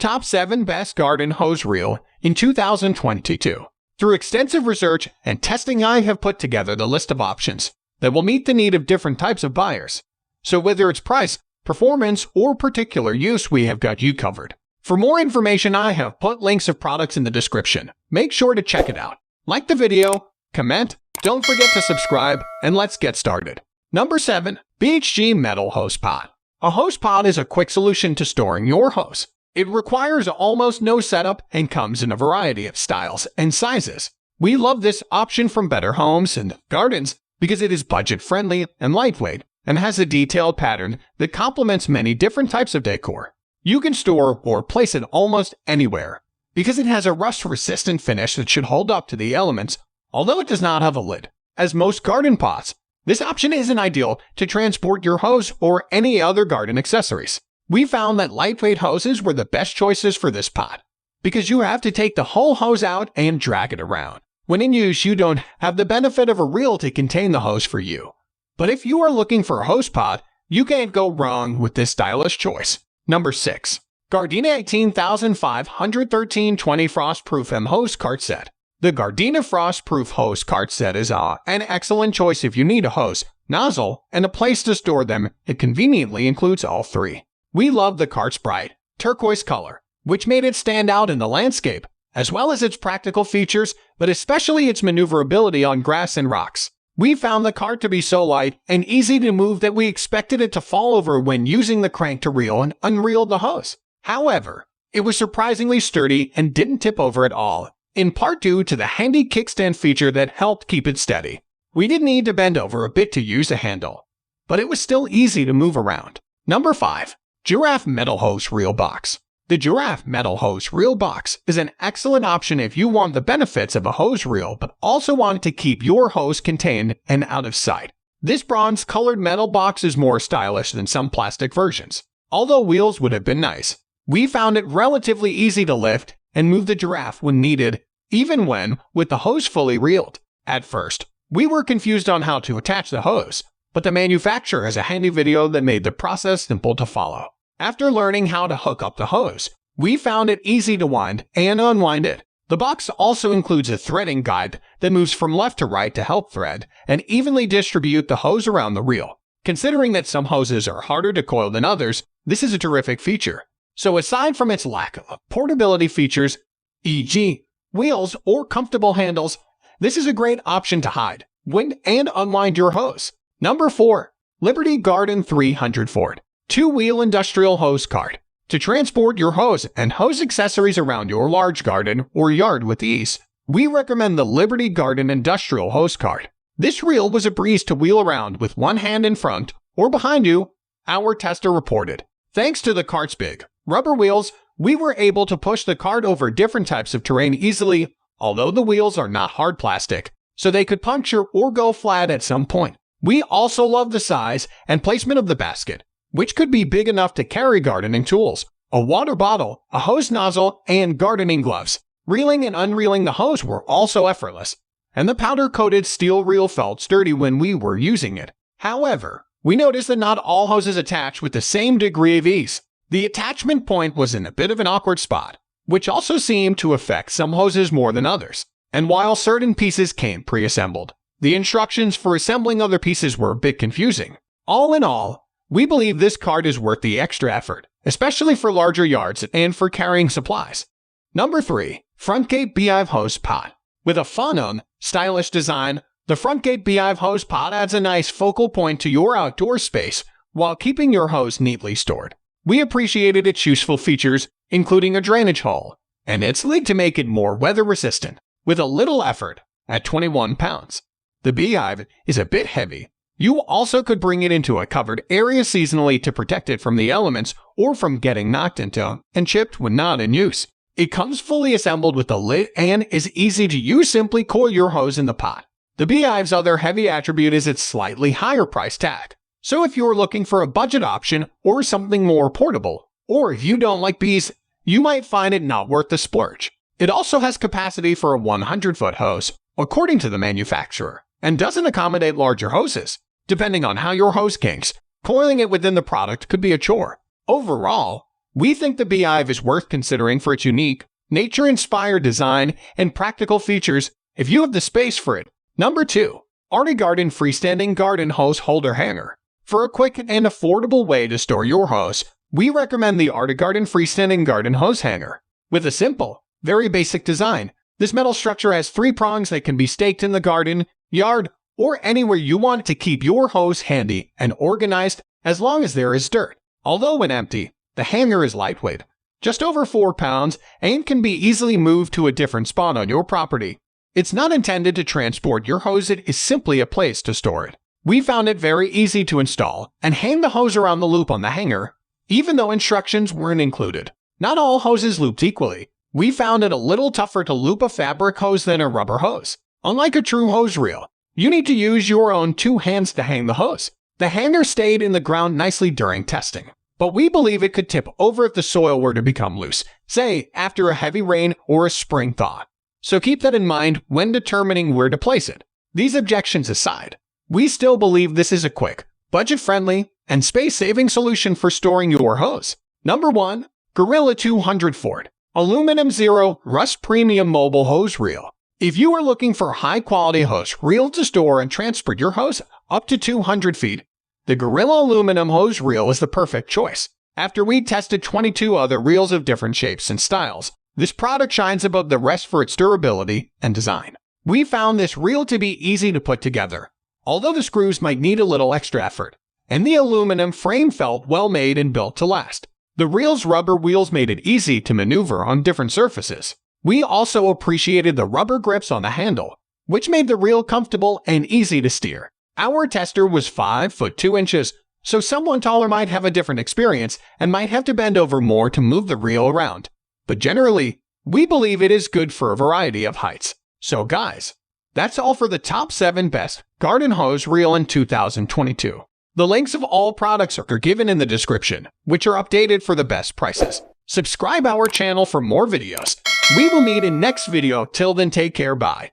Top 7 Best Garden Hose Reel in 2022. Through extensive research and testing, I have put together the list of options that will meet the need of different types of buyers. So whether it's price, performance, or particular use, we have got you covered. For more information, I have put links of products in the description. Make sure to check it out. Like the video, comment, don't forget to subscribe, and let's get started. Number 7. BHG Metal Hostpot. A hostpot is a quick solution to storing your hose. It requires almost no setup and comes in a variety of styles and sizes. We love this option from Better Homes and Gardens because it is budget-friendly and lightweight and has a detailed pattern that complements many different types of decor. You can store or place it almost anywhere because it has a rust-resistant finish that should hold up to the elements, although it does not have a lid. As most garden pots, this option isn't ideal to transport your hose or any other garden accessories. We found that lightweight hoses were the best choices for this pot because you have to take the whole hose out and drag it around. When in use, you don't have the benefit of a reel to contain the hose for you. But if you are looking for a hose pot, you can't go wrong with this stylish choice. Number 6. Gardena 18513 20 Frost-Proof M Hose Cart Set. The Gardena Frost-Proof Hose Cart Set is an excellent choice if you need a hose, nozzle, and a place to store them. It conveniently includes all three. We love the cart's bright turquoise color, which made it stand out in the landscape, as well as its practical features, but especially its maneuverability on grass and rocks. We found the cart to be so light and easy to move that we expected it to fall over when using the crank to reel and unreel the hose. However, it was surprisingly sturdy and didn't tip over at all, in part due to the handy kickstand feature that helped keep it steady. We didn't need to bend over a bit to use a handle, but it was still easy to move around. Number 5. Giraffe Metal Hose Reel Box. The Giraffe Metal Hose Reel Box is an excellent option if you want the benefits of a hose reel but also want to keep your hose contained and out of sight. This bronze-colored metal box is more stylish than some plastic versions, although wheels would have been nice. We found it relatively easy to lift and move the Giraffe when needed, even when with the hose fully reeled. At first, we were confused on how to attach the hose, but the manufacturer has a handy video that made the process simple to follow. After learning how to hook up the hose, we found it easy to wind and unwind it. The box also includes a threading guide that moves from left to right to help thread and evenly distribute the hose around the reel. Considering that some hoses are harder to coil than others, this is a terrific feature. So aside from its lack of portability features, e.g. wheels or comfortable handles, this is a great option to hide, wind, and unwind your hose. Number 4. Arty Garden 300 Ford. Two-wheel industrial hose cart. To transport your hose and hose accessories around your large garden or yard with ease, we recommend the Arty Garden Industrial Hose Cart. This reel was a breeze to wheel around with one hand in front or behind you, our tester reported. Thanks to the cart's big rubber wheels, we were able to push the cart over different types of terrain easily, although the wheels are not hard plastic, so they could puncture or go flat at some point. We also love the size and placement of the basket, which could be big enough to carry gardening tools, a water bottle, a hose nozzle, and gardening gloves. Reeling and unreeling the hose were also effortless, and the powder-coated steel reel felt sturdy when we were using it. However, we noticed that not all hoses attach with the same degree of ease. The attachment point was in a bit of an awkward spot, which also seemed to affect some hoses more than others. And while certain pieces came pre-assembled, the instructions for assembling other pieces were a bit confusing. All in all, we believe this cart is worth the extra effort, especially for larger yards and for carrying supplies. Number 3. Frontgate Beehive Hostpot. With a fun, stylish design, the Frontgate Beehive Hostpot adds a nice focal point to your outdoor space while keeping your hose neatly stored. We appreciated its useful features, including a drainage hole, and its lid to make it more weather-resistant. With a little effort, at 21 pounds, the Beehive is a bit heavy. You also could bring it into a covered area seasonally to protect it from the elements or from getting knocked into and chipped when not in use. It comes fully assembled with a lid and is easy to use. Simply coil your hose in the pot. The Beehive's other heavy attribute is its slightly higher price tag. So if you're looking for a budget option or something more portable, or if you don't like bees, you might find it not worth the splurge. It also has capacity for a 100-foot hose, according to the manufacturer, and doesn't accommodate larger hoses. Depending on how your hose kinks, coiling it within the product could be a chore. Overall, We think the Beehive is worth considering for its unique, nature-inspired design and practical features if you have the space for it. Number 2. Arty Garden Freestanding Garden Hose Holder Hanger. For a quick and affordable way to store your hose, we recommend the Arty Garden Freestanding Garden Hose Hanger. With a simple, very basic design, this metal structure has 3 prongs that can be staked in the garden, yard, or anywhere you want to keep your hose handy and organized as long as there is dirt. Although when empty, the hanger is lightweight, just over 4 pounds, and can be easily moved to a different spot on your property. It's not intended to transport your hose, it is simply a place to store it. We found it very easy to install and hang the hose around the loop on the hanger, even though instructions weren't included. Not all hoses looped equally. We found it a little tougher to loop a fabric hose than a rubber hose. Unlike a true hose reel, you need to use your own 2 hands to hang the hose. The hanger stayed in the ground nicely during testing, but we believe it could tip over if the soil were to become loose, say after a heavy rain or a spring thaw. So keep that in mind when determining where to place it. These objections aside, we still believe this is a quick, budget-friendly, and space-saving solution for storing your hose. Number 1. Gorilla 200 Ford Aluminum Zero Rust Premium Mobile Hose Reel. If you are looking for a high-quality hose reel to store and transport your hose up to 200 feet, the Gorilla Aluminum Hose Reel is the perfect choice. After we tested 22 other reels of different shapes and styles, this product shines above the rest for its durability and design. We found this reel to be easy to put together, although the screws might need a little extra effort, and the aluminum frame felt well made and built to last. The reel's rubber wheels made it easy to maneuver on different surfaces. We also appreciated the rubber grips on the handle, which made the reel comfortable and easy to steer. Our tester was 5 foot 2 inches, so someone taller might have a different experience and might have to bend over more to move the reel around. But generally, we believe it is good for a variety of heights. So guys, that's all for the top 7 best garden hose reel in 2022. The links of all products are given in the description, which are updated for the best prices. Subscribe our channel for more videos. We will meet in next video. Till then, take care, bye.